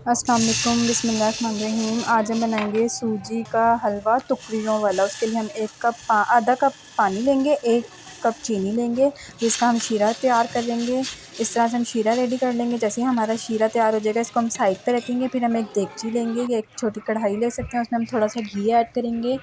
अस्सलाम वालेकुम, बिस्मिल्लाहिर्रहमानिर्रहीम। आज हम बनाएंगे सूजी का हलवा टुकड़ियों वाला। उसके लिए हम आधा कप पानी लेंगे, 1 कप चीनी लेंगे, जिसका हम शीरा तैयार कर लेंगे। इस तरह से हम शीरा रेडी कर लेंगे। जैसे ही हमारा शीरा तैयार हो जाएगा, इसको हम साइड पे रखेंगे। फिर हम एक देगची लेंगे या एक छोटी कढ़ाई ले सकते हैं, उसमें हम थोड़ा सा घी ऐड करेंगे।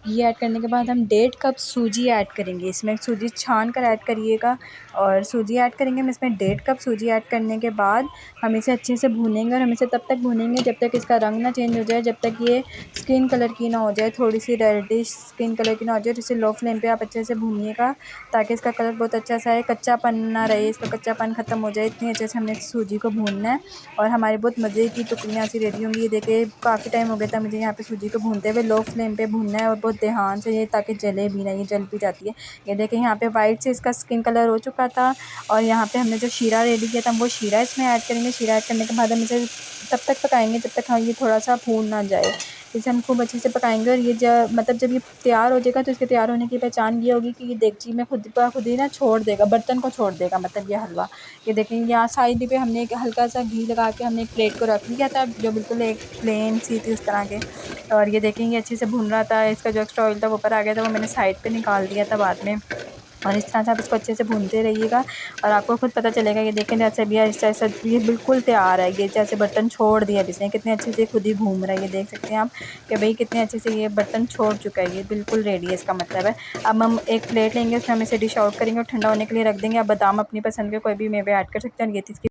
घी ऐड करने के बाद हम 1.5 कप सूजी ऐड करेंगे। इसमें सूजी छान कर ऐड करिएगा। और सूजी ऐड करेंगे हम इसमें 1.5 कप सूजी ऐड करने के बाद हम इसे अच्छे से भूनेंगे। और हम इसे तब तक भूनेंगे जब तक इसका रंग ना चेंज हो जाए, जब तक ये स्किन कलर की ना हो जाए, थोड़ी सी रेडिश स्किन कलर की ना हो जाए। इसे लो फ्लेम पे आप अच्छे से भूनिएगा ताकि इसका कलर बहुत अच्छा सा है, कच्चापन ना रहे, इसका कच्चापन ख़त्म हो जाए। इतनी अच्छे से हमने सूजी को भूनना है और हमारी बहुत मज़े की टुकड़ियाँ ऐसी रेडी होंगी। ये देखिए काफ़ी टाइम हो गया था मुझे यहाँ पे सूजी को भूनते हुए। लो फ्लेम पे भूनना है और बहुत ध्यान से, ये ताकि जले भी ना, ये जल भी जाती है। ये देखिए यहाँ पे वाइट से इसका स्किन कलर हो चुका था। और यहाँ पे हमने जो शीरा रेडी किया था, हम वो शीरा इसमें ऐड करेंगे। शीरा ऐड करने के बाद हम इसे तब तक पकाएंगे जब तक ये थोड़ा सा फूल ना जाए। इसे हम खूब अच्छे से पकाएंगे। और ये जब ये तैयार हो जाएगा तो इसके तैयार होने की पहचान ये होगी कि ये देगची में खुद ब खुद ही ना छोड़ देगा, बर्तन को छोड़ देगा, मतलब ये हलवा। ये देखेंगे यहाँ साइड पे हमने एक हल्का सा घी लगा के हमने एक प्लेट को रख लिया था, जो बिल्कुल एक प्लेन सी थी उस तरह के। और ये देखेंगे अच्छे से भून रहा था, इसका जो एक्स्ट्रा ऑयल था वो ऊपर आ गया था, वो मैंने साइड पे निकाल दिया था बाद में। और इस तरह से आप इसको अच्छे से भूनते रहिएगा और आपको खुद पता चलेगा। ये देखें जैसे भी ऐसा ये बिल्कुल तैयार है। ये जैसे बर्तन छोड़ दिया अब इसने, कितने अच्छे से खुद ही घूम रहा है। ये देख सकते हैं आप कि भाई कितने अच्छे से ये बर्तन छोड़ चुका है। ये बिल्कुल रेडी है, इसका मतलब है। अब हम एक प्लेट लेंगे, उसमें हम इसे डिश आउट करेंगे और ठंडा होने के लिए रख देंगे। आप बादाम अपनी पसंद के कोई भी मेवे ऐड कर सकते हैं। और ये थी इसकी